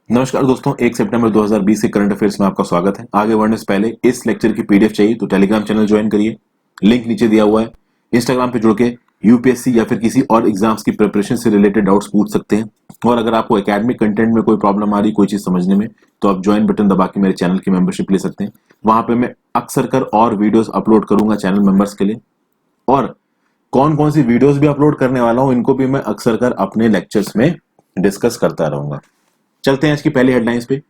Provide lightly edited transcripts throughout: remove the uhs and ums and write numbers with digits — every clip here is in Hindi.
नमस्कार दोस्तों, 1 सितंबर 2020 के करंट अफेयर्स में आपका स्वागत है। आगे बढ़ने से पहले इस लेक्चर की पीडीएफ चाहिए तो टेलीग्राम चैनल ज्वाइन करिए, लिंक नीचे दिया हुआ है। इंस्टाग्राम पे जुड़ के यूपीएससी या फिर किसी और एग्जाम्स की प्रिपरेशन से रिलेटेड डाउट्स पूछ सकते हैं। और अगर आपको एकेडमिक कंटेंट में कोई प्रॉब्लम आ रही, कोई चीज समझने में, तो आप ज्वाइन बटन दबा के मेरे चैनल की मेंबरशिप ले सकते हैं। वहां पे मैं अक्सर कर और वीडियोस अपलोड करूंगा चैनल मेंबर्स के लिए, और कौन कौन सी वीडियोस भी अपलोड करने वाला हूं इनको भी मैं अक्सर कर अपने लेक्चर्स में डिस्कस करता रहूंगा। चलते हैं आज की पहली हेडलाइंस पे।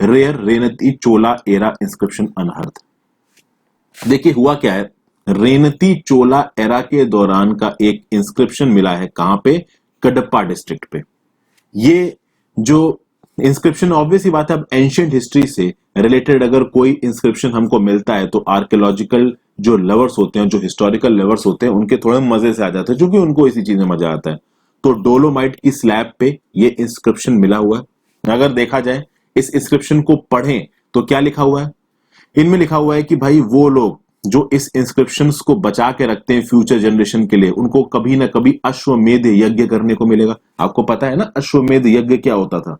रेयर रेनती चोला एरा इंस्क्रिप्शन अनहर्थ। देखिए हुआ क्या है, रेनती चोला एरा के दौरान का एक इंस्क्रिप्शन मिला है। कहां पे? कडप्पा डिस्ट्रिक्ट पे। ये जो इंस्क्रिप्शन, ऑब्वियस ही बात है, अब एंशियंट हिस्ट्री से रिलेटेड अगर कोई इंस्क्रिप्शन हमको मिलता है तो आर्कियोलॉजिकल जो लवर्स होते हैं, जो हिस्टोरिकल लवर्स होते हैं, उनके थोड़े मजे से आ जाते हैं, क्योंकि उनको इसी चीज में मजा आता है। तो डोलोमाइट की स्लैब पे ये इंस्क्रिप्शन मिला हुआ है। अगर देखा जाए, इस इंस्क्रिप्शन को पढ़ें तो क्या लिखा हुआ है? इनमें लिखा हुआ है कि भाई वो लोग जो इस इंस्क्रिप्शंस को बचा के रखते हैं फ्यूचर जनरेशन के लिए, उनको कभी ना कभी अश्वमेध यज्ञ करने को मिलेगा। आपको पता है ना अश्वमेध यज्ञ क्या होता था?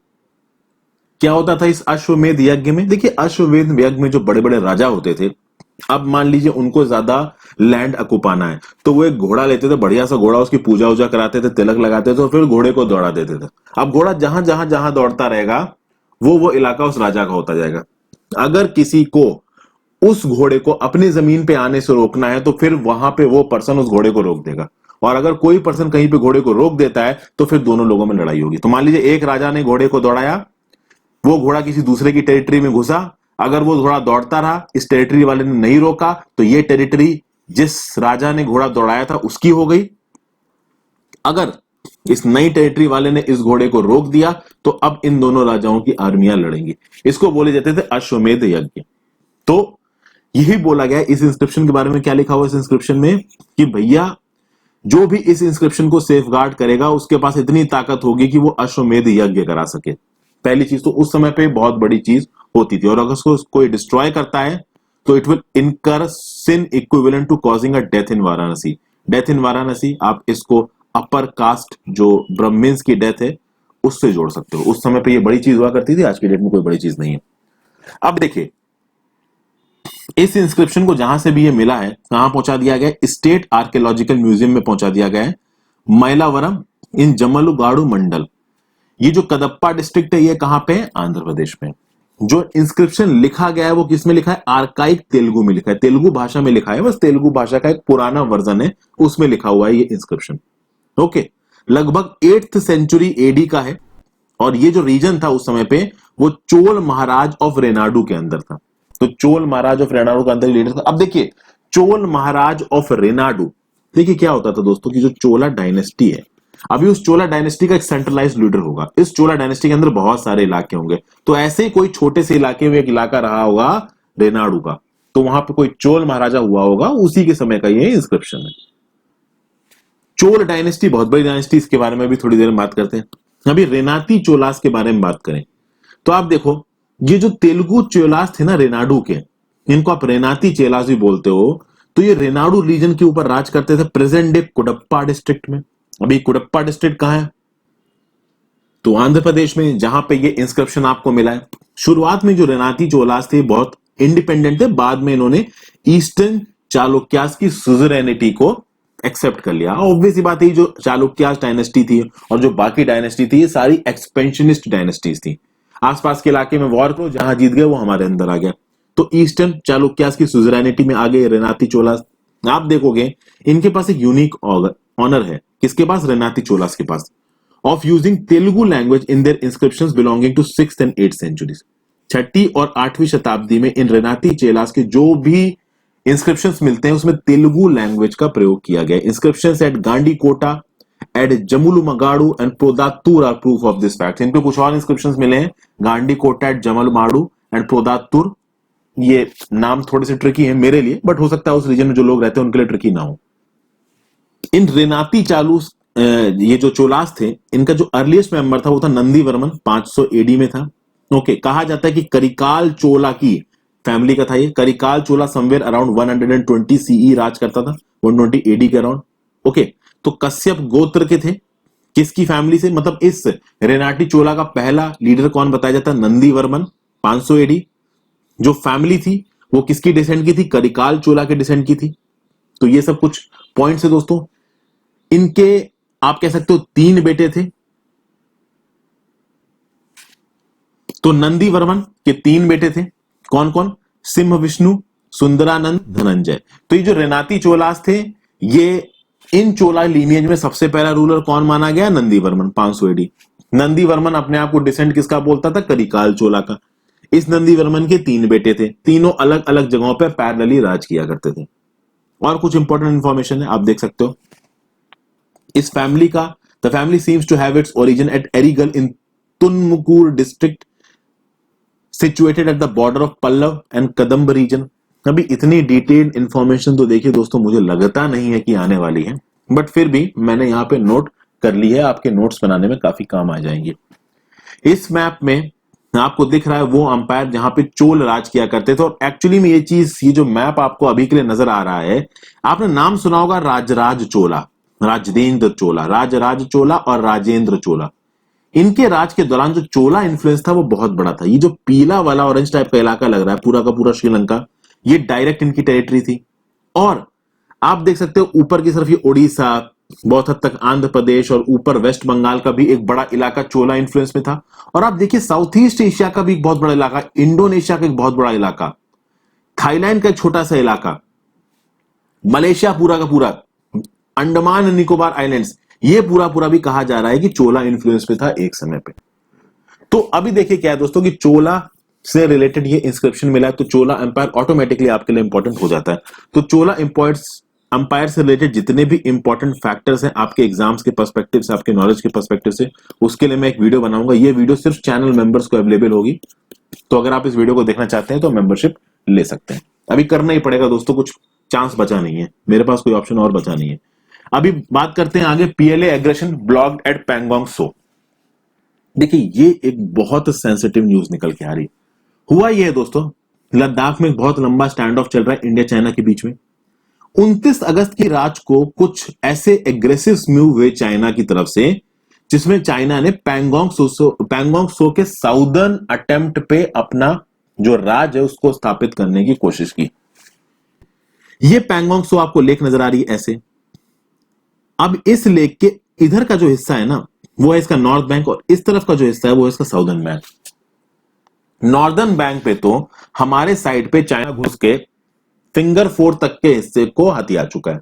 क्या होता था इस अश्वमेध यज्ञ में? देखिए, अश्वमेध यज्ञ में जो बड़े बड़े राजा होते थे, अब मान लीजिए उनको ज्यादा लैंड अकुपाना है, तो वो एक घोड़ा लेते थे, बढ़िया सा घोड़ा, उसकी पूजा वूजा कराते थे, तिलक लगाते थे, और फिर घोड़े को दौड़ा देते थे। अब घोड़ा जहां जहां जहां दौड़ता रहेगा, वो इलाका उस राजा का होता जाएगा। अगर किसी को उस घोड़े को अपनी जमीन पे आने से रोकना है, तो फिर वहां पे वो पर्सन उस घोड़े को रोक देगा। और अगर कोई पर्सन कहीं पे घोड़े को रोक देता है, तो फिर दोनों लोगों में लड़ाई होगी। तो मान लीजिए एक राजा ने घोड़े को दौड़ाया, वो घोड़ा किसी दूसरे की टेरिटरी में घुसा, अगर वो घोड़ा दौड़ता रहा, इस टेरिटरी वाले ने नहीं रोका, तो ये टेरिटरी जिस राजा ने घोड़ा दौड़ाया था उसकी हो गई। अगर इस नई टेरिटरी वाले ने इस घोड़े को रोक दिया, तो अब इन दोनों राजाओं की आर्मियां लड़ेंगी। इसको बोले जाते थे अश्वमेध यज्ञ। तो यही बोला गया इस इंस्क्रिप्शन के बारे में। क्या लिखा हुआ इस इंस्क्रिप्शन में कि भैया, जो भी इस इंस्क्रिप्शन को सेफगार्ड करेगा, उसके पास इतनी ताकत होगी कि वो अश्वमेध यज्ञ करा सके। पहली चीज तो उस समय पे बहुत बड़ी चीज होती थी। और अगर उसको कोई डिस्ट्रॉय करता है तो it will incur sin equivalent to causing a death in Varanasi. Death in Varanasi, आप इसको अपर कास्ट जो ब्राह्मण्स की डेथ है उससे जोड़ सकते हो। उस समय पे ये बड़ी चीज हुआ करती थी, आज की डेट में कोई बड़ी चीज नहीं है। अब देखिए, इस इंस्क्रिप्शन को जहां से भी ये मिला है, कहां पहुंचा दिया गया? स्टेट आर्कियोलॉजिकल म्यूजियम में पहुंचा दिया गया है, मैलावरम इन जमलुगाड़ू मंडल। ये जो कदप्पा डिस्ट्रिक्ट है, ये कहां पे है? आंध्र प्रदेश में। जो इंस्क्रिप्शन लिखा गया है वो किस में लिखा है? आर्काइक तेलुगु में लिखा है, तेलुगु भाषा में लिखा है। बस तेलुगु भाषा का एक पुराना वर्जन है, उसमें लिखा हुआ है ये इंस्क्रिप्शन। ओके, लगभग 8th सेंचुरी एडी का है। और ये जो रीजन था उस समय पे, वो चोल महाराज ऑफ रेनाडू के अंदर था। तो चोल महाराज ऑफ रेनाडू के अंदर लीडर था। अब देखिए, चोल महाराज ऑफ रेनाडू, देखिए क्या होता था दोस्तों कि जो चोला डायनेस्टी है, अभी उस चोला डायनेस्टी का एक सेंट्रलाइज्ड लीडर होगा। इस चोला डायनेस्टी के अंदर बहुत सारे इलाके होंगे, तो ऐसे ही कोई छोटे से इलाके में एक इलाका रहा होगा रेनाडू का, तो वहां पे कोई चोल महाराजा हुआ होगा, उसी के समय का ये इंस्क्रिप्शन है। चोल डायनेस्टी बहुत बड़ी डायनेस्टी, इसके बारे में भी थोड़ी देर में बात करते हैं। अभी रेनाती चोलास के बारे में बात करें तो आप देखो, ये जो तेलुगु चोलास थे ना रेनाडू के, इनको आप रेनाती चोलास भी बोलते हो। तो ये रेनाडू रीजन के ऊपर राज करते थे प्रेजेंट डे कुडप्पा डिस्ट्रिक्ट में। अभी कुडप्पा डिस्ट्रिक्ट कहां है? तो आंध्र प्रदेश में, जहां पे ये इंस्क्रिप्शन आपको मिला है। शुरुआत में जो रेनाती चोलास थे बहुत इंडिपेंडेंट थे, बाद में इन्होंने ईस्टर्न चालुक्यास की सुजरेनिटी को एक्सेप्ट कर लिया। ऑब्वियस बात है, जो चालुक्यास डायनेस्टी थी और जो बाकी डायनेस्टी थी, ये सारी एक्सपेंशनिस्ट डायनेस्टीज थी। आसपास के इलाके में वॉर करो, जहां जीत गए वो हमारे अंदर आ गया। तो ईस्टर्न चालुक्यास की सुजरेनिटी में आ गए रेनाती चोलास। आप देखोगे इनके पास एक यूनिक ऑनर है। किसके पास? रेनाती चोलास के पास, of using Telugu language in their inscriptions belonging to 6th and 8th centuries। 6ठी और 8वीं शताब्दी में इन रेनाती चेलास के जो भी इंस्क्रिप्शंस मिलते हैं उसमें तेलुगु लैंग्वेज का प्रयोग किया गया। Inscriptions at Gandikota, at Jammalamadugu and Proddatur are proof of this fact. इन पे कुछ और इंस्क्रिप्शंस मिले हैं, गांडीकोटा एट जमुलुमगाड़ू एंड प्रोदात्तूर। ये नाम थोड़े से ट्रिकी है मेरे लिए, बट हो सकता है उस रीजन में जो लोग रहते हैं उनके लिए ट्रिकी ना हो। इन रेनाती चालूस, ये जो चोलास थे, इनका जो अर्लीस्ट मेंबर था वो था नंदीवर्मन, 500 एडी में था। ओके, कहा जाता है कि करिकाल चोला की फैमिली का था ये। करिकाल चोला समवेयर अराउंड 120 सीई राज करता था, 120 एडी के अराउंड। ओके, तो कश्यप गोत्र के थे। किसकी फैमिली से, मतलब इस रेनाटी चोला का पहला लीडर कौन बताया जाता है, नंदी वर्मन 500 एडी। जो फैमिली थी वो किसकी डिसेंड की थी, करिकाल चोला के डिसेंड की थी। तो ये सब कुछ पॉइंट्स है दोस्तों। इनके आप कह सकते हो 3 बेटे थे। तो नंदी वर्मन के 3 बेटे थे, कौन कौन, सिंह विष्णु, सुंदरानंद, धनंजय। तो ये जो रेनाती चोलास थे, ये इन चोला लीनियज में सबसे पहला रूलर कौन माना गया, नंदी वर्मन 500 एडी। नंदी वर्मन अपने आप को डिसेंट किसका बोलता था, करिकाल चोला का। इस नंदी वर्मन के 3 बेटे थे, तीनों अलग अलग जगहों पर पैरेलली राज किया करते थे। और कुछ इंपॉर्टेंट इंफॉर्मेशन है, आप देख सकते हो इस फैमिली का, the family seems to have its origin at Erigal in Tumkur district situated at the border of Pallava and Kadamba region. अभी इतनी डिटेल्ड इंफॉर्मेशन तो देखिए दोस्तों, मुझे लगता नहीं है कि आने वाली है, बट फिर भी मैंने यहां पे नोट कर ली है, आपके नोट्स बनाने में काफी काम आ जाएंगे। इस मैप में आपको दिख रहा है वो अंपायर जहां पे चोल राज किया करते थे। और एक्चुअली में ये जो मैप आपको अभी के लिए नजर आ रहा है, आपने नाम सुना होगा राजराज चोला, राजदेंद्र चोला, राजराज चोला और राजेंद्र चोला। इनके राज के दौरान जो चोला इन्फ्लुएंस था वो बहुत बड़ा था। ये जो पीला वाला ऑरेंज टाइप का इलाका लग रहा है पूरा का पूरा श्रीलंका, ये डायरेक्ट इनकी टेरिटरी थी। और आप देख सकते हो ऊपर की तरफ ये उड़ीसा, बहुत हद तक आंध्र प्रदेश और ऊपर वेस्ट बंगाल का भी एक बड़ा इलाका चोला इन्फ्लुएंस में था। और आप देखिए साउथ ईस्ट एशिया का भी एक बहुत बड़ा इलाका, इंडोनेशिया का एक बहुत बड़ा इलाका, थाईलैंड का एक छोटा सा इलाका, मलेशिया पूरा का पूरा, अंडमान निकोबार आइलैंड्स, ये पूरा पूरा भी कहा जा रहा है कि चोला इन्फ्लुएंस में था एक समय पे। तो अभी देखिए क्या है दोस्तों कि चोला से रिलेटेड ये इंस्क्रिप्शन मिला है, तो चोला एम्पायर ऑटोमेटिकली आपके लिए इंपॉर्टेंट हो जाता है। तो चोला एम्पायर से रिलेटेड जितने भी इंपॉर्टेंट फैक्टर्स हैं आपके एग्जाम्स के पर्सपेक्टिव से, आपके नॉलेज के पर्सपेक्टिव से, उसके लिए मैं एक वीडियो बनाऊंगा। ये वीडियो सिर्फ चैनल मेंबर्स को अवेलेबल होगी, तो अगर आप इस वीडियो को देखना चाहते हैं तो मेंबरशिप ले सकते हैं। अभी करना ही पड़ेगा दोस्तों, कुछ चांस बचा नहीं है, मेरे पास कोई ऑप्शन और बचा नहीं है। अभी बात करते हैं आगे, PLA aggression blocked at Pangong Tso. देखिए ये एक बहुत सेंसिटिव न्यूज निकल के आ रही है। हुआ ये है दोस्तों, लद्दाख में एक बहुत लंबा स्टैंड ऑफ चल रहा है इंडिया चाइना के बीच में। 29 अगस्त की रात को कुछ ऐसे एग्रेसिव मूव हुए चाइना की तरफ से, जिसमें चाइना ने पैंगोंग सो के साउदर्न अटेम्प्ट पे अपना जो राज है उसको स्थापित करने की कोशिश की। ये पैंगोंग सो आपको लेक नजर आ रही है ऐसे। अब इस लेक के इधर का जो हिस्सा है ना, वो है इसका नॉर्थ बैंक, और इस तरफ का जो हिस्सा है वो है इसका साउदर्न बैंक। नॉर्दर्न बैंक पे तो हमारे साइड पे चाइना घुस के फिंगर 4 तक के हिस्से को हथिया चुका है,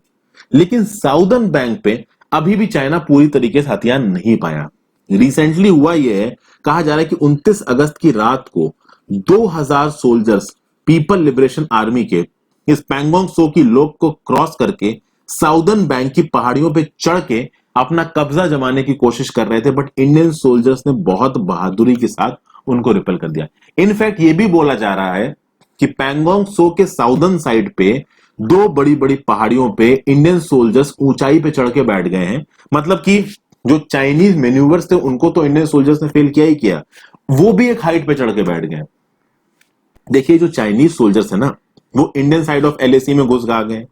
लेकिन साउदर्न बैंक पे अभी भी चाइना पूरी तरीके से हथिया नहीं पाया। रिसेंटली हुआ यह है, कहा जा रहा है कि 29 अगस्त की रात को 2000 सोल्जर्स पीपल लिबरेशन आर्मी के इस पैंगोंग सो की लोक को क्रॉस करके साउदर्न बैंक की पहाड़ियों पे चढ़ के अपना कब्जा जमाने की कोशिश कर रहे थे, बट इंडियन सोल्जर्स ने बहुत बहादुरी के साथ उनको रिपेल कर दिया। इनफैक्ट ये भी बोला जा रहा है कि पैंगोंग सो के साउदर्न साइड पे 2 बड़ी बड़ी पहाड़ियों पे इंडियन सोल्जर्स ऊंचाई पे चढ़ के बैठ गए हैं। मतलब कि जो चाइनीज मैन्यूवर्स थे उनको तो इंडियन सोल्जर्स ने फेल किया ही किया, वो भी एक हाइट पे चढ़ के बैठ गए। देखिए जो चाइनीज सोल्जर्स है ना, वो इंडियन साइड ऑफ एलएसी में घुस गए,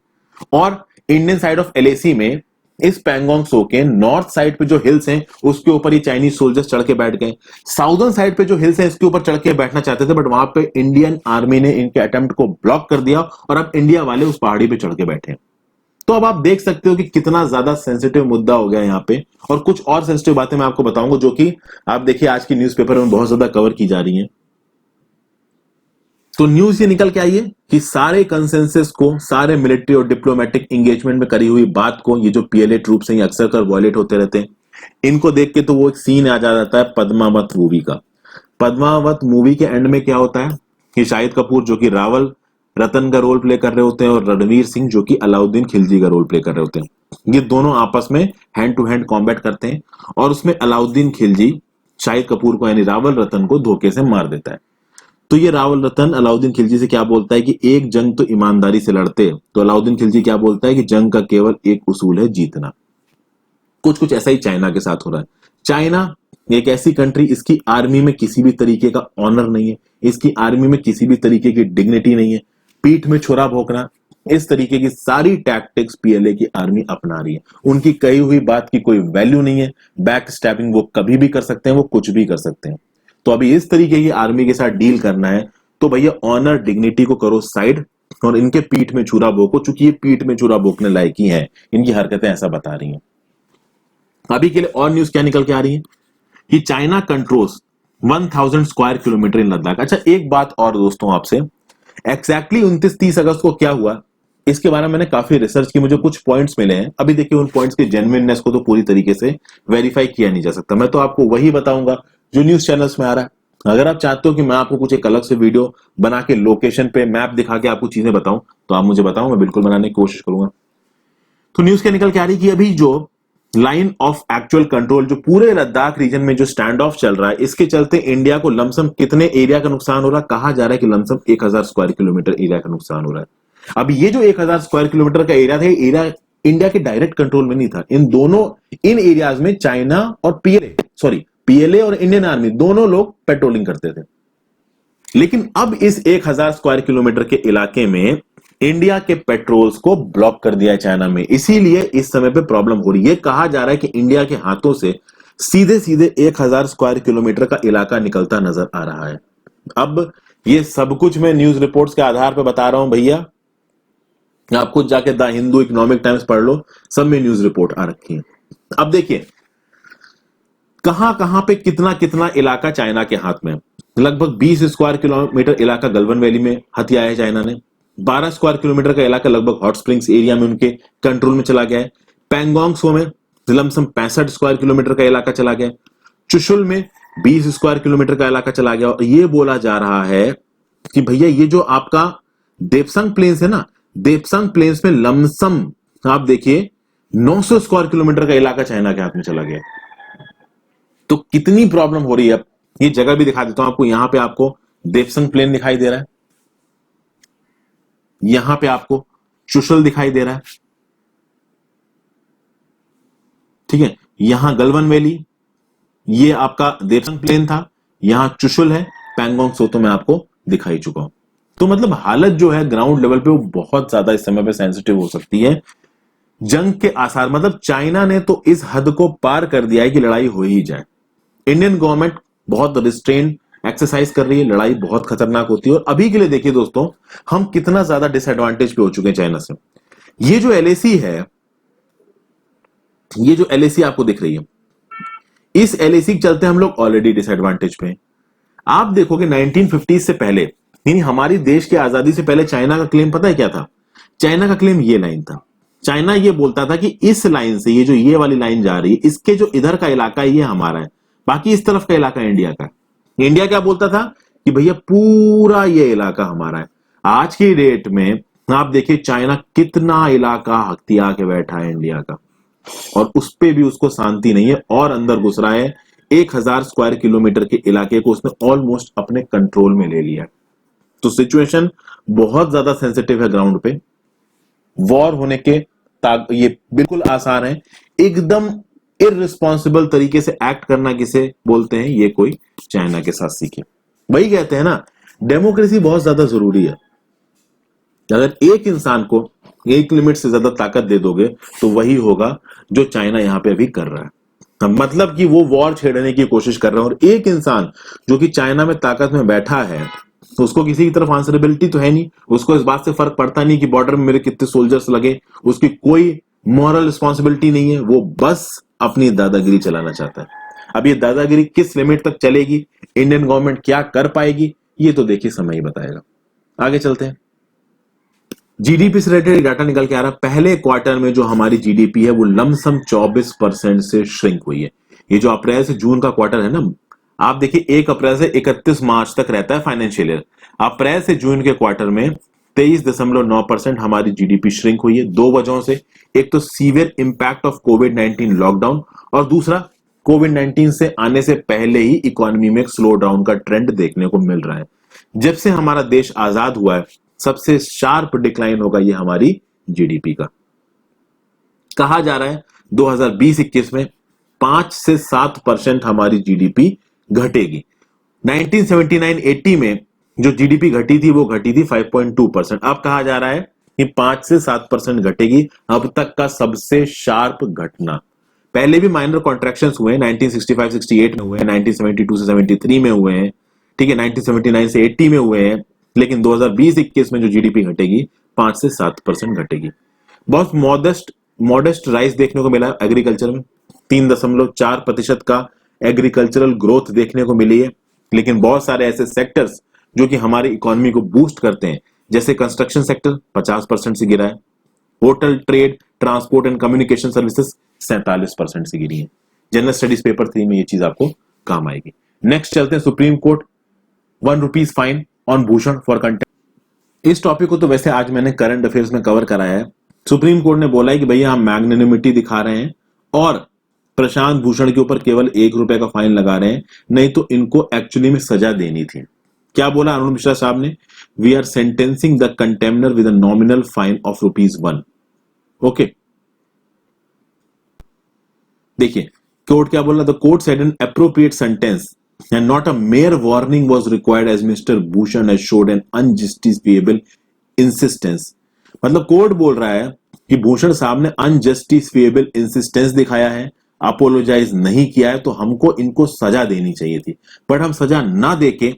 और इंडियन साइड ऑफ एलएसी में इस पैंगोंग सो के नॉर्थ साइड पे जो हिल्स हैं उसके ऊपर ये चाइनीज सोल्जर्स चढ़ के बैठ गए। साउदर्न साइड पे जो हिल्स हैं इसके ऊपर चढ़ के बैठना चाहते थे, बट वहां पे इंडियन आर्मी ने इनके अटेम्प्ट को ब्लॉक कर दिया, और अब इंडिया वाले उस पहाड़ी पे चढ़ के बैठे। तो अब आप देख सकते हो कि कितना ज्यादा सेंसिटिव मुद्दा हो गया यहाँ पे। और कुछ और सेंसिटिव बातें मैं आपको बताऊंगा जो कि आप देखिए आज की न्यूज़पेपर में बहुत ज्यादा कवर की जा रही है। तो न्यूज ये निकल के आई है कि सारे कंसेंसस को, सारे मिलिट्री और डिप्लोमेटिक एंगेजमेंट में करी हुई बात को ये जो पीएलए ट्रूप्स हैं ये अक्सर कर वॉयलेट होते रहते हैं। इनको देख के तो वो एक सीन आ जाता है पद्मावत मूवी का। पद्मावत मूवी के एंड में क्या होता है कि शाहिद कपूर जो कि रावल रतन का रोल प्ले कर रहे होते हैं, और रणवीर सिंह जो कि अलाउद्दीन खिलजी का रोल प्ले कर रहे होते हैं, ये दोनों आपस में हैंड टू हैंड कॉम्बैट करते हैं, और उसमें अलाउद्दीन खिलजी शाहिद कपूर को यानी रावल रतन को धोखे से मार देता है। तो ये रावल रतन अलाउद्दीन खिलजी से क्या बोलता है कि एक जंग तो ईमानदारी से लड़ते, तो अलाउद्दीन खिलजी क्या बोलता है कि जंग का केवल एक उसूल है, जीतना। कुछ ऐसा ही चाइना के साथ हो रहा है। चाइना एक ऐसी कंट्री, इसकी आर्मी में किसी भी तरीके का ऑनर नहीं है, इसकी आर्मी में किसी भी तरीके की डिग्निटी नहीं है। पीठ में छुरा भोंकना, इस तरीके की सारी टैक्टिक्स पीएलए की आर्मी अपना रही है। उनकी कही हुई बात की कोई वैल्यू नहीं है, बैक स्टैबिंग वो कभी भी कर सकते हैं, वो कुछ भी कर सकते हैं। तो अभी इस तरीके की आर्मी के साथ डील करना है तो भैया ऑनर डिग्निटी को करो साइड और इनके पीठ में छुरा भोंको, चूंकि ये पीठ में छुरा भोंकने लायक ही है, इनकी हरकतें ऐसा बता रही हैं। अभी के लिए और न्यूज क्या निकल के आ रही है कि चाइना कंट्रोल्स 1000 स्क्वायर किलोमीटर इन लद्दाख। अच्छा एक बात और दोस्तों आपसे, एग्जैक्टली 29-30 अगस्त को क्या हुआ इसके बारे में मैंने काफी रिसर्च की, मुझे कुछ पॉइंट्स मिले हैं। अभी देखिए उन पॉइंट्स की जेन्युइननेस को तो पूरी तरीके से वेरीफाई किया नहीं जा सकता, मैं तो आपको वही बताऊंगा जो न्यूज चैनल्स में आ रहा है। अगर आप चाहते हो कि मैं आपको कुछ एक अलग से वीडियो बना के लोकेशन पे मैप दिखा के आपको चीजें बताऊं तो आप मुझे बताओ, मैं बिल्कुल बनाने की कोशिश करूंगा। तो न्यूज क्या निकल के आ रही कि अभी जो लाइन ऑफ एक्चुअल कंट्रोल जो पूरे लद्दाख रीजन में जो स्टैंड ऑफ चल रहा है, इसके चलते इंडिया को लमसम कितने एरिया का नुकसान हो रहा है, कहा जा रहा है कि लमसम 1000 स्क्वायर किलोमीटर एरिया का नुकसान हो रहा है। अब ये जो 1000 स्क्वायर किलोमीटर का एरिया था, एरिया इंडिया के डायरेक्ट कंट्रोल में नहीं था। इन एरियाज में चाइना और पीएलए और इंडियन आर्मी दोनों लोग पेट्रोलिंग करते थे। लेकिन अब इस 1000 स्क्वायर किलोमीटर के इलाके में इंडिया के पेट्रोल्स को ब्लॉक कर दिया है चाइना में, इसीलिए इस समय पे प्रॉब्लम हो रही है। कहा जा रहा है कि इंडिया के हाथों से सीधे सीधे 1000 स्क्वायर किलोमीटर का इलाका निकलता नजर आ रहा है। अब ये सब कुछ मैं न्यूज रिपोर्ट्स के आधार पर बता रहा हूं भैया, आप खुद जाके द हिंदू, इकोनॉमिक टाइम्स पढ़ लो, सब में न्यूज रिपोर्ट आ रखी है। अब देखिए कहां कहां पे कितना कितना इलाका चाइना के हाथ में, लगभग 20 स्क्वायर किलोमीटर इलाका गलवन वैली में हथिया है चाइना ने, 12 स्क्वायर किलोमीटर का इलाका लगभग हॉट स्प्रिंग्स एरिया में उनके कंट्रोल में चला गया है, पैंगोंग सो में लमसम 65 स्क्वायर किलोमीटर का इलाका चला गया, चुशुल में 20 स्क्वायर किलोमीटर का इलाका चला गया। और ये बोला जा रहा है कि भैया ये जो आपका देपसंग प्लेन्स है ना, देपसंग प्लेन्स में लमसम आप देखिए 900 स्क्वायर किलोमीटर का इलाका चाइना के हाथ में चला गया। तो कितनी प्रॉब्लम हो रही है। अब ये जगह भी दिखा देता हूं आपको, यहां पे आपको देपसंग प्लेन दिखाई दे रहा है, यहां पे आपको चुशल दिखाई दे रहा है, ठीक है, यहां गलवन वैली, ये आपका देपसंग प्लेन था, यहां चुशुल है, पैंगोंग सो तो मैं आपको दिखाई चुका हूं। तो मतलब हालत जो है ग्राउंड लेवल पे वो बहुत ज्यादा इस समय पे सेंसिटिव हो सकती है। जंग के आसार, मतलब चाइना ने तो इस हद को पार कर दिया है कि लड़ाई हो ही जाए। इंडियन गवर्नमेंट बहुत रिस्ट्रेन एक्सरसाइज कर रही है, लड़ाई बहुत खतरनाक होती है। और अभी के लिए देखिए दोस्तों, हम कितना ज्यादा डिसएडवांटेज पे हो चुके हैं चाइना से। ये जो एलएसी है, ये जो एलएसी आपको दिख रही है, इस एलएसी के चलते हम लोग ऑलरेडी डिसएडवांटेज पे हैं। आप देखोगे 1950 से पहले, यानी हमारी देश की आजादी से पहले चाइना का क्लेम पता है क्या था? चाइना का क्लेम ये लाइन था, चाइना ये बोलता था कि इस लाइन से ये जो ये वाली लाइन जा रही है, इसके जो इधर का इलाका है ये हमारा है, बाकी इस तरफ का इलाका इंडिया का। इंडिया क्या बोलता था कि भैया पूरा ये इलाका हमारा है। आज की डेट में आप देखिए चाइना कितना इलाका हथिया के बैठा है इंडिया का, और उस पे भी उसको शांति नहीं है और अंदर घुस रहा है। 1000 स्क्वायर किलोमीटर के इलाके को उसने ऑलमोस्ट अपने कंट्रोल में ले लिया। तो सिचुएशन बहुत ज्यादा सेंसिटिव है ग्राउंड पे, वॉर होने के ये बिल्कुल आसार है। एकदम इररिस्पॉन्सिबल तरीके से एक्ट करना किसे बोलते हैं, ये कोई चाइना के साथ सीखे। वही कहते हैं ना, डेमोक्रेसी बहुत ज्यादा जरूरी है। अगर एक इंसान को एक लिमिट से ज्यादा ताकत दे दोगे तो वही होगा जो चाइना यहां पे अभी कर रहा है। मतलब कि वो वॉर छेड़ने की कोशिश कर रहा है, और एक इंसान जो कि चाइना में ताकत में बैठा है तो उसको किसी की तरफ आंसरेबिलिटी तो है नहीं, उसको इस बात से फर्क पड़ता नहीं कि बॉर्डर में मेरे कितने सोल्जर्स लगे, उसकी कोई मॉरल रिस्पॉन्सिबिलिटी नहीं है, वो बस अपनी दादागिरी चलाना चाहता है। अब ये दादागिरी किस लिमिट तक चलेगी, इंडियन गवर्नमेंट क्या कर पाएगी, ये तो देखिए समय ही बताएगा। आगे चलते हैं। जीडीपी से रिलेटेड डाटा निकल के आ रहा है। पहले क्वार्टर में जो हमारी जीडीपी है वो लमसम 24% से श्रिंक हुई है। ये जो अप्रैल से जून का क्वार्टर है ना, आप देखिए 1 अप्रैल से 31 मार्च तक रहता है फाइनेंशियल ईयर। अप्रैल से जून के क्वार्टर में 23.9% हमारी जीडीपी श्रिंक हुई है, दो वजहों से। एक तो severe impact of covid lockdown, और दूसरा कोविड-19 से आने से पहले ही इकोनॉमी में एक स्लो डाउन का ट्रेंड देखने को मिल रहा है। जब से हमारा देश आजाद हुआ है सबसे शार्प डिक्लाइन होगा ये हमारी जीडीपी का। कहा जा रहा है 2020-21 में 5 से 7% हमारी जीडीपी घटेगी। 1979-80 में जो जीडीपी घटी थी वो घटी थी 5.2%। अब कहा जा रहा है कि 5 से 7% घटेगी, अब तक का सबसे शार्प घटना। पहले भी माइनर कॉन्ट्रैक्शंस हुए हैं, 1965-68 में हुए हैं, 1972 से 73 में हुए हैं, ठीक है, 1979 से 80 में हुए हैं, लेकिन 2020-21 में जो जीडीपी घटेगी 5 से 7% घटेगी। बहुत मॉडेस्ट राइज देखने को मिला एग्रीकल्चर में, 3.4% का एग्रीकल्चरल ग्रोथ देखने को मिली है। लेकिन बहुत सारे ऐसे सेक्टर्स जो कि हमारी इकोनॉमी को बूस्ट करते हैं, जैसे कंस्ट्रक्शन सेक्टर 50% से गिरा है, hotel, trade, transport and communication services 47% से गिरी है। जनरल स्टडीज पेपर 3 में ये चीज आपको काम आएगी। नेक्स्ट चलते हैं supreme court, ₹1 fine on Bhushan for contempt. इस टॉपिक को तो वैसे आज मैंने करंट अफेयर्स में कवर कराया है। सुप्रीम कोर्ट ने बोला है कि भैया हम मैग्नेनिमिटी दिखा रहे हैं और प्रशांत भूषण के ऊपर केवल ₹1 का फाइन लगा रहे हैं, नहीं तो इनको एक्चुअली में सजा देनी थी। क्या बोला अरुण मिश्रा साहब ने? We are sentencing the contemnor with a nominal fine of ₹1। Okay, देखिए कोर्ट क्या बोला, the court said an appropriate sentence and not a mere warning was required as mister Bhushan has showed an unjustifiable insistence. मतलब कोर्ट बोल रहा है कि भूषण साहब ने अनजस्टिफिएबल इंसिस्टेंस दिखाया है, अपोलोजाइज नहीं किया है, तो हमको इनको सजा देनी चाहिए थी, बट हम सजा ना देके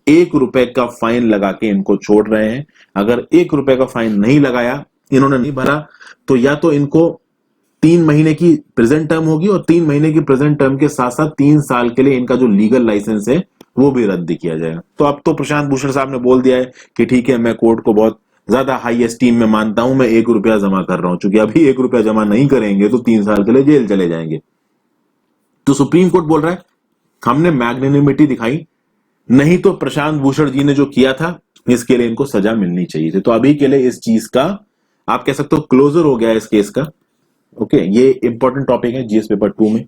₹1 का फाइन लगा के इनको छोड़ रहे हैं। अगर ₹1 का फाइन नहीं लगाया, इन्होंने नहीं भरा, तो या तो इनको 3 महीने की प्रेजेंट टर्म होगी और 3 महीने की प्रेजेंट टर्म के साथ साथ 3 साल के लिए इनका जो लीगल लाइसेंस है वो भी रद्द किया जाएगा। तो अब तो प्रशांत भूषण साहब ने बोल दिया है कि ठीक है, मैं कोर्ट को बहुत ज्यादा हाई एस्टीम में मानता हूं, मैं ₹1 जमा कर रहा हूं, क्योंकि अभी ₹1 जमा नहीं करेंगे तो 3 साल के लिए जेल चले जाएंगे। तो सुप्रीम कोर्ट बोल रहा है हमने मैग्नेनिमिटी दिखाई, नहीं तो प्रशांत भूषण जी ने जो किया था इसके लिए इनको सजा मिलनी चाहिए थी। तो अभी के लिए इस चीज का आप कह सकते हो क्लोजर हो गया इस केस का। ओके, ये इंपॉर्टेंट टॉपिक है जीएस पेपर 2 में।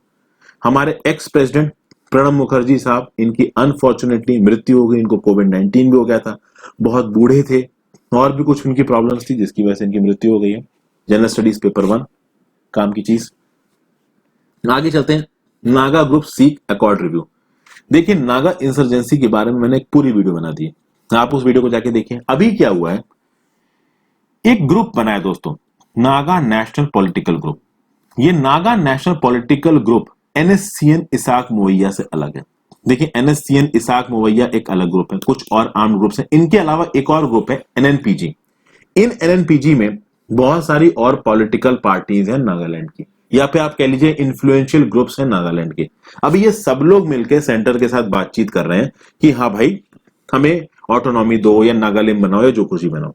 हमारे एक्स प्रेसिडेंट प्रणब मुखर्जी साहब, इनकी अनफॉर्चुनेटली मृत्यु हो गई, इनको कोविड-19 भी हो गया था, बहुत बूढ़े थे और भी कुछ उनकी प्रॉब्लम्स थी जिसकी वजह से इनकी मृत्यु हो गई है। जनरल स्टडीज पेपर 1 काम की चीज। आगे चलते हैं, Naga group seek accord review. देखिए नागा इंसर्जेंसी के बारे में मैंने एक पूरी वीडियो बना दी है, आप उस वीडियो को जाके देखिए। अभी क्या हुआ है, एक ग्रुप बना है दोस्तों, नागा नेशनल पॉलिटिकल ग्रुप। ये Naga national political group NSCN Isak Muivah से अलग है। देखिए एनएससीएन इसाक मोवैया एक अलग ग्रुप है, कुछ और आर्म्ड ग्रुप्स हैं, इनके अलावा एक और ग्रुप है एनएनपीजी। इन एनएनपीजी में बहुत सारी और पॉलिटिकल पार्टीज हैं नागालैंड की, या फिर आप कह लीजिए इन्फ्लुएंशियल ग्रुप्स हैं नागालैंड के। अब ये सब लोग मिलकर सेंटर के साथ बातचीत कर रहे हैं कि हाँ भाई हमें ऑटोनॉमी दो या नागालैंड बनाओ या जो कुछ ही बनाओ।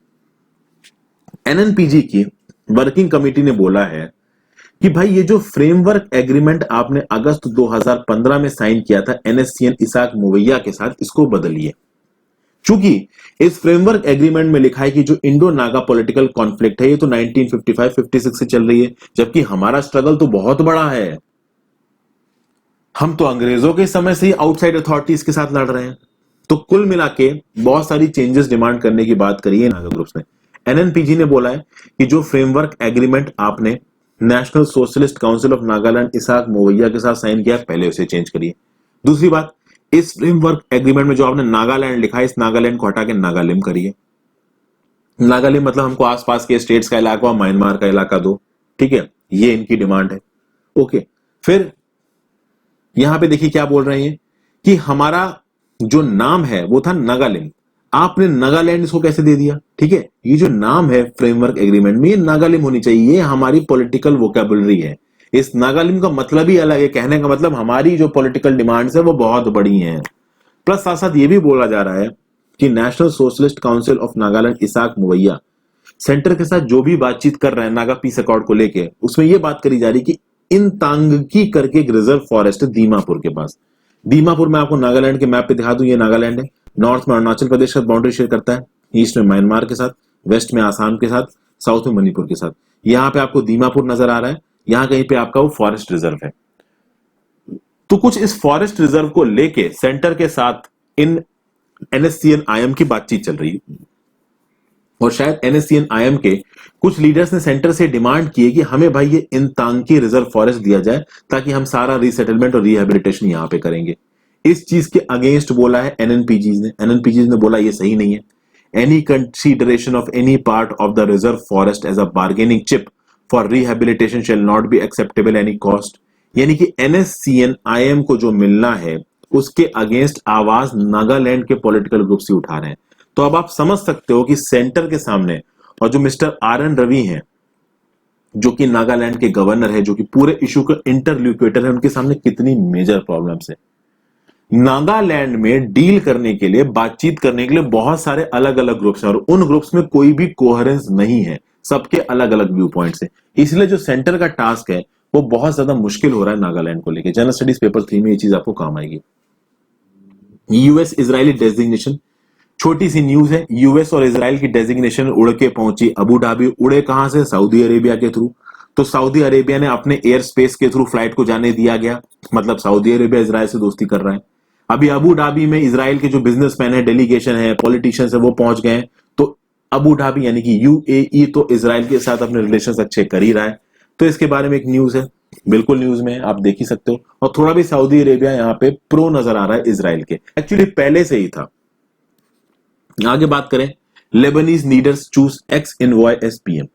एनएनपीजी की वर्किंग कमेटी ने बोला है कि भाई ये जो फ्रेमवर्क एग्रीमेंट आपने अगस्त 2015 में साइन किया था एनएससीएन इसाक मोवैया के साथ, इसको बदलिए। चूंकि इस फ्रेमवर्क एग्रीमेंट में लिखा है कि जो इंडो नागा पॉलिटिकल कॉन्फ्लिक्ट है ये तो 1955-56 से चल रही है, जबकि हमारा स्ट्रगल तो बहुत बड़ा है। हम तो अंग्रेजों के समय से ही आउटसाइड अथॉरिटीज के साथ लड़ रहे हैं। तो कुल मिला के बहुत सारी चेंजेस डिमांड करने की बात करी है नागा ग्रुप्स ने। एनएनपीजी ने बोला है कि जो फ्रेमवर्क एग्रीमेंट आपने national socialist council of Nagaland Isak Muivah के साथ साइन किया, पहले उसे चेंज करिए। दूसरी बात, इस फ्रेमवर्क एग्रीमेंट में जो आपने नागालैंड लिखा है, इस नागालैंड को हटा के नागालिम करिए। नागालिम मतलब हमको आसपास के स्टेट्स का इलाका और म्यांमार का इलाका दो, ठीक है, ये इनकी डिमांड है। ओके, फिर यहां पे देखिए क्या बोल रहे हैं कि हमारा जो नाम है वो था नागालिम, आपने नागालैंड इसको कैसे दे दिया? ठीक है, ये जो नाम है फ्रेमवर्क एग्रीमेंट में, ये नागालिम होनी चाहिए, ये हमारी पॉलिटिकल वोकैबुलरी है। इस नागालिम का मतलब ही अलग है, कहने का मतलब हमारी जो पॉलिटिकल डिमांड्स है वो बहुत बड़ी हैं। प्लस साथ साथ ये भी बोला जा रहा है कि national socialist council of Nagaland Isak Muivah centre के साथ जो भी बातचीत कर रहे हैं नागा पीस अकॉर्ड को लेके, उसमें ये बात करी जा रही कि इन तांगकी करके एक रिजर्व फॉरेस्ट है दीमापुर के पास। दीमापुर में आपको नागालैंड के मैप पे दिखा दूं, ये नागालैंड है, नॉर्थ में अरुणाचल प्रदेश का बाउंड्री शेयर करता है, ईस्ट में म्यांमार के साथ, वेस्ट में आसाम के साथ, साउथ में मणिपुर के साथ। यहाँ पे आपको दीमापुर नजर आ रहा है, यहाँ कहीं पे आपका वो फॉरेस्ट रिजर्व है। तो कुछ इस फॉरेस्ट रिजर्व को लेके सेंटर के साथ इन एनएससीएन आईएम की बातचीत चल रही है, और शायद एनएससीएन आईएम के कुछ लीडर्स ने सेंटर से डिमांड की है कि हमें भाई ये इंतांगी रिजर्व फॉरेस्ट दिया जाए ताकि हम सारा रीसेटलमेंट और रिहेबिलिटेशन यहां पे करेंगे। इस चीज के अगेंस्ट बोला है एनएनपीजीज ने बोला ये सही नहीं है। any consideration of any part of the reserve forest as a bargaining chip for rehabilitation shall not be acceptable any cost। यानी कि NSCN-IM को जो मिलना है उसके अगेंस्ट आवाज नागालैंड के पॉलिटिकल ग्रुप से उठा रहे हैं। तो अब आप समझ सकते हो कि सेंटर के सामने और जो मिस्टर RN रवि हैं जो कि नागालैंड के गवर्नर है, जो कि पूरे इशू का इंटरलोक्यूटर है, उनके सामने कितनी मेजर प्रॉब्लम्स है। नागालैंड में डील करने के लिए, बातचीत करने के लिए बहुत सारे अलग अलग ग्रुप्स हैं और उन ग्रुप्स में कोई भी कोहेरेंस नहीं है, सबके अलग अलग व्यू पॉइंट्स हैं। इसलिए जो सेंटर का टास्क है वो बहुत ज्यादा मुश्किल हो रहा है नागालैंड को लेकर। जनरल स्टडीज पेपर 3 में ये चीज आपको काम आएगी। यूएस इजरायली डेजिग्नेशन, छोटी सी न्यूज है। यूएस और इजराइल की डेजिग्नेशन उड़ के पहुंची अबू धाबी। उड़े कहां से? सऊदी अरेबिया के थ्रू। तो सऊदी अरेबिया ने अपने एयर स्पेस के थ्रू फ्लाइट को जाने दिया गया, मतलब सऊदी अरेबिया इजराइल से दोस्ती कर रहा है। अभी अबू धाबी में इजराइल के जो बिजनेसमैन है, डेलीगेशन है, पॉलिटिशियंस है, वो पहुंच गए। तो अबू धाबी यानी कि यूएई तो इजराइल के साथ अपने रिलेशंस अच्छे कर ही रहा है। तो इसके बारे में एक न्यूज है, बिल्कुल न्यूज में आप देख ही सकते हो। और थोड़ा भी सऊदी अरेबिया यहाँ पे प्रो नजर आ रहा है इजराइल के, एक्चुअली पहले से ही था। आगे बात करें, Lebanese leaders choose x envoy S PM.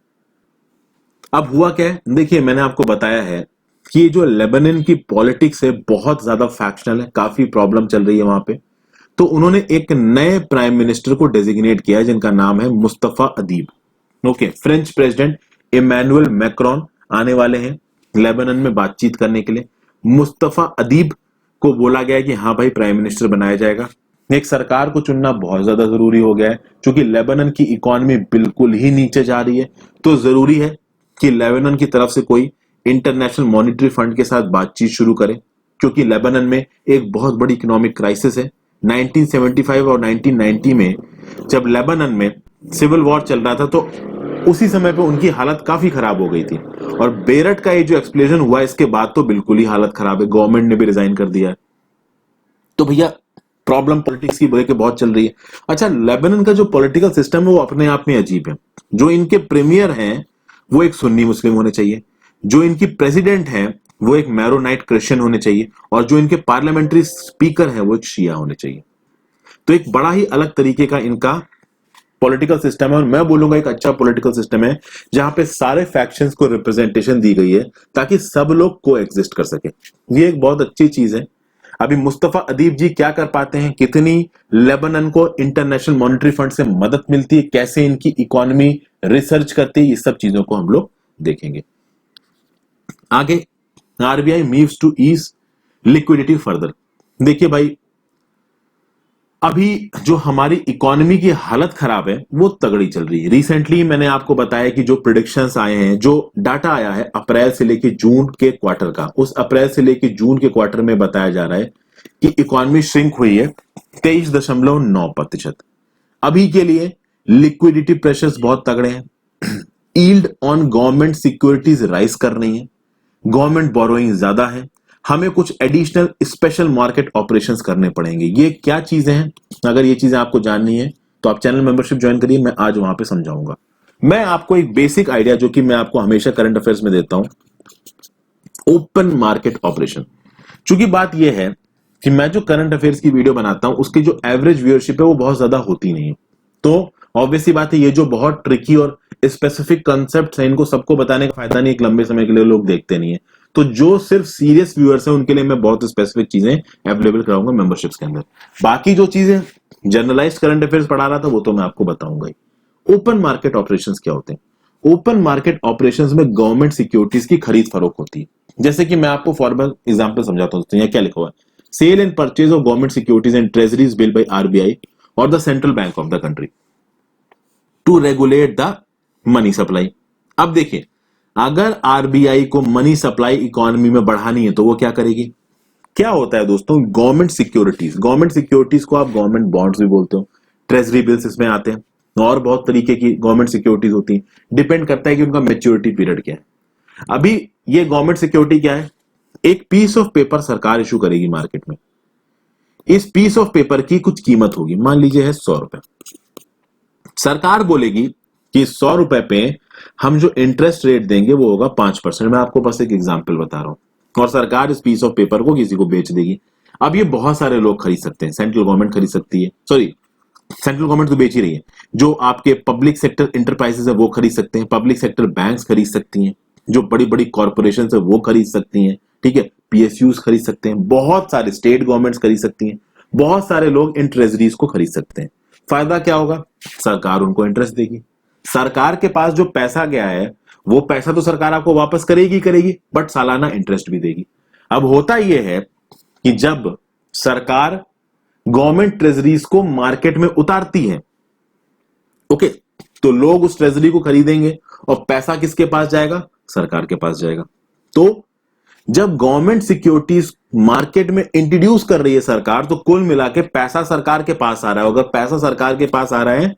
अब हुआ क्या है, देखिए मैंने आपको बताया है कि जो लेबनान की पॉलिटिक्स है बहुत ज्यादा फैक्शनल है, काफी प्रॉब्लम चल रही है वहां पे। तो उन्होंने एक नए प्राइम मिनिस्टर को डेजिग्नेट किया है जिनका नाम है Mustapha Adib. Okay, French president Emmanuel Macron आने वाले हैं लेबनान में बातचीत करने के लिए। मुस्तफा अदीब को बोला गया है कि हाँ भाई प्राइम मिनिस्टर बनाया जाएगा। एक सरकार को चुनना बहुत ज्यादा जरूरी हो गया है क्योंकि लेबनान की इकोनॉमी बिल्कुल ही नीचे जा रही है। तो जरूरी है कि लेबनान की तरफ से कोई इंटरनेशनल मॉनिटरी फंड के साथ बातचीत शुरू करे, क्योंकि लेबनान में एक बहुत बड़ी इकोनॉमिक क्राइसिस है। 1975 और 1990 में जब लेबनान में सिविल वॉर चल रहा था तो उसी समय पे उनकी हालत काफी खराब हो गई थी। और बेरट का ये जो एक्सप्लोजन हुआ इसके बाद तो बिल्कुल ही हालत खराब है, गवर्नमेंट ने भी रिजाइन कर दिया है। तो भैया प्रॉब्लम पॉलिटिक्स की वजह बहुत चल रही है। अच्छा, लेबनान का जो पॉलिटिकल सिस्टम है वो अपने आप में अजीब है। जो इनके प्रीमियर हैं वो एक सुन्नी मुस्लिम होने चाहिए, जो इनकी प्रेसिडेंट है वो एक मैरोनाइट क्रिश्चियन होने चाहिए, और जो इनके पार्लियामेंट्री स्पीकर है वो एक शिया होने चाहिए। तो एक बड़ा ही अलग तरीके का इनका पॉलिटिकल सिस्टम है, और मैं बोलूंगा एक अच्छा पॉलिटिकल सिस्टम है जहां पे सारे फैक्शंस को रिप्रेजेंटेशन दी गई है ताकि सब लोग को एग्जिस्ट कर सके। ये एक बहुत अच्छी चीज है। अभी मुस्तफा अदीब जी क्या कर पाते हैं, कितनी लेबनान को इंटरनेशनल मॉनिटरी फंड से मदद मिलती है, कैसे इनकी इकोनॉमी रिसर्च करती है, ये सब चीजों को हम लोग देखेंगे आगे। RBI moves to ease liquidity further. देखिए भाई, अभी जो हमारी इकोनॉमी की हालत खराब है वो तगड़ी चल रही है। रिसेंटली मैंने आपको बताया कि जो प्रिडिक्शंस आए हैं, जो डाटा आया है अप्रैल से लेके जून के क्वार्टर का, उस अप्रैल से लेके जून के क्वार्टर में बताया जा रहा है कि इकोनॉमी श्रिंक हुई है 23.9%। अभी के लिए लिक्विडिटी प्रेशर्स बहुत तगड़े हैं। Yield on government securities rise कर रही है, गवर्नमेंट बोरोइंग ज्यादा है, हमें कुछ एडिशनल स्पेशल मार्केट ऑपरेशंस करने पड़ेंगे। ये क्या चीजें हैं, अगर ये चीजें आपको जाननी है तो आप चैनल मेंबरशिप ज्वाइन करिए, मैं आज वहां पे समझाऊंगा। मैं आपको एक बेसिक आइडिया जो कि मैं आपको हमेशा करंट अफेयर्स में देता हूं, ओपन मार्केट ऑपरेशन। चूंकि बात यह है कि मैं जो करंट अफेयर्स की वीडियो बनाता हूं उसकी जो एवरेज व्यूअरशिप है वो बहुत ज्यादा होती नहीं है। तो ऑब्वियसली बात है, ये जो बहुत ट्रिकी और स्पेसिफिक कंसेप्ट है इनको सबको बताने का फायदा नहीं, एक लंबे समय के लिए लोग देखते नहीं है। तो जो सिर्फ सीरियस व्यूअर्स हैं उनके लिए मैं बहुत स्पेसिफिक चीजें अवेलेबल कराऊंगा मेंबरशिप्स के अंदर। बाकी जो चीजें जनरलाइज्ड करंट अफेयर्स पढ़ा रहा था वो तो मैं आपको बताऊंगा ही। ओपन मार्केट ऑपरेशंस क्या होते हैं? ओपन मार्केट ऑपरेशंस में गवर्नमेंट सिक्योरिटीज की खरीद फरोख्त होती है। जैसे कि मैं आपको फॉर्मल एग्जांपल समझाता हूं, यहाँ क्या लिखा हुआ है, sale and purchase of government securities and treasuries bill by RBI और the central bank of the country to regulate the money supply. अब देखिए, अगर आरबीआई को मनी सप्लाई इकोनॉमी में बढ़ानी है तो वो क्या करेगी? क्या होता है दोस्तों, गवर्नमेंट सिक्योरिटीज को आप गवर्नमेंट बॉन्ड्स भी बोलते हो, ट्रेजरी बिल्स इसमें आते हैं, और बहुत तरीके की गवर्नमेंट सिक्योरिटीज होती हैं। डिपेंड करता है कि उनका मैच्योरिटी पीरियड क्या है। अभी ये गवर्नमेंट सिक्योरिटी क्या है? एक पीस ऑफ पेपर सरकार इशू करेगी मार्केट में। इस पीस ऑफ पेपर की कुछ कीमत होगी, मान लीजिए है 100 रुपए। सरकार बोलेगी कि 100 रुपए पे हम जो इंटरेस्ट रेट देंगे वो होगा 5%। मैं आपको बस एक एग्जांपल बता रहा हूं। और सरकार इस पीस ऑफ पेपर को किसी को बेच देगी। अब ये बहुत सारे लोग खरीद सकते हैं, सेंट्रल गवर्नमेंट खरीद सकती है, सॉरी सेंट्रल गवर्नमेंट तो बेच ही रही है। जो आपके पब्लिक सेक्टर इंटरप्राइजेस है वो खरीद सकते हैं, पब्लिक सेक्टर बैंक्स खरीद सकती हैं, जो बड़ी बड़ी कॉर्पोरेशन है वो खरीद सकती हैं, ठीक है, पीएसयूज खरीद सकते हैं, बहुत सारे स्टेट गवर्नमेंट्स खरीद सकती हैं, बहुत सारे लोग इन ट्रेजरीज को खरीद सकते हैं। फायदा क्या होगा? सरकार उनको इंटरेस्ट देगी। सरकार के पास जो पैसा गया है वो पैसा तो सरकार आपको वापस करेगी, बट सालाना इंटरेस्ट भी देगी। अब होता यह है कि जब सरकार गवर्नमेंट ट्रेजरीज को मार्केट में उतारती है, ओके, तो लोग उस ट्रेजरी को खरीदेंगे और पैसा किसके पास जाएगा? सरकार के पास जाएगा। तो जब गवर्नमेंट सिक्योरिटीज मार्केट में इंट्रोड्यूस कर रही है सरकार, तो कुल मिला के पैसा सरकार के पास आ रहा है। अगर पैसा सरकार के पास आ रहा है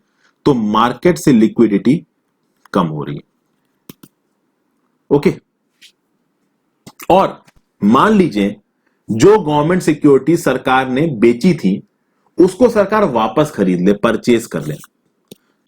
तो मार्केट से लिक्विडिटी कम हो रही है, ओके। और मान लीजिए जो गवर्नमेंट सिक्योरिटी सरकार ने बेची थी उसको सरकार वापस खरीद ले, परचेज कर ले,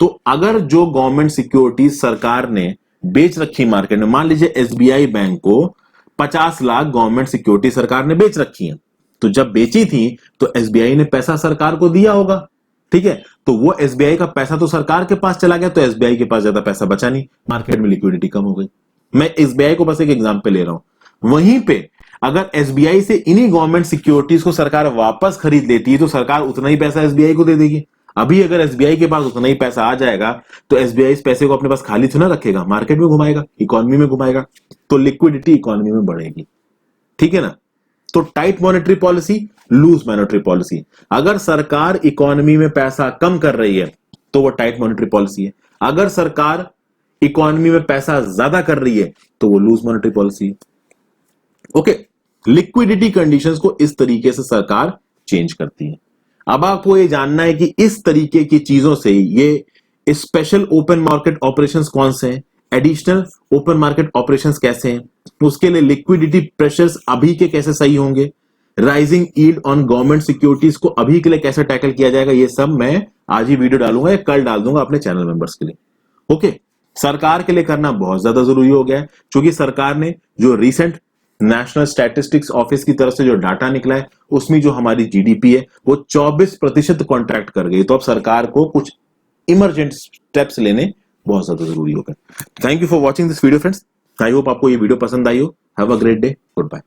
तो अगर जो गवर्नमेंट सिक्योरिटी सरकार ने बेच रखी मार्केट में, मान लीजिए एसबीआई बैंक को 50 लाख गवर्नमेंट सिक्योरिटी सरकार ने बेच रखी है, तो जब बेची थी तो एसबीआई ने पैसा सरकार को दिया होगा, ठीक है, तो वो एसबीआई का पैसा तो सरकार के पास चला गया, तो एसबीआई के पास ज्यादा पैसा बचा नहीं, मार्केट में लिक्विडिटी कम हो गई। मैं एसबीआई को बस एक एग्जांपल ले रहा हूं। वहीं पे अगर एसबीआई से इन्हीं गवर्नमेंट सिक्योरिटीज को सरकार वापस खरीद लेती है तो सरकार उतना ही पैसा एसबीआई को दे देगी। अभी अगर एसबीआई के पास उतना ही पैसा आ जाएगा तो एसबीआई इस पैसे को अपने पास खाली तो ना रखेगा, मार्केट में घुमाएगा, इकोनॉमी में घुमाएगा, तो लिक्विडिटी इकोनॉमी में बढ़ेगी, ठीक है ना। तो tight monetary policy, loose monetary policy. अगर सरकार इकोनॉमी में पैसा कम कर रही है तो वो टाइट मॉनेटरी पॉलिसी है, अगर सरकार इकोनॉमी में पैसा ज्यादा कर रही है तो वो लूज मॉनेटरी पॉलिसी है, ओके। लिक्विडिटी कंडीशंस को इस तरीके से सरकार चेंज करती है। अब आपको ये जानना है कि इस तरीके की चीजों से ये स्पेशल ओपन मार्केट ऑपरेशंस कौन से हैं, एडिशनल ओपन मार्केट ऑपरेशंस कैसे हैं, उसके लिए लिक्विडिटी प्रेशर्स अभी के कैसे सही होंगे, rising yield on government securities को अभी के लिए कैसे टैकल किया जाएगा, ये सब मैं आज ही वीडियो डालूंगा या कल डाल दूंगा अपने चैनल मेंबर्स के लिए, ओके। सरकार के लिए करना बहुत ज्यादा जरूरी हो गया है, क्योंकि सरकार ने जो रिसेंट नेशनल स्टैटिस्टिक्स ऑफिस की तरफ से जो डाटा निकला है उसमें जो हमारी जीडीपी है वो 24% कॉन्ट्रैक्ट कर गई। तो अब सरकार को कुछ इमरजेंट स्टेप्स लेने बहुत ज्यादा जरूरी हो गए। Thank you for watching this video friends. I hope आपको ये वीडियो पसंद आई हो। Have a great day, good bye.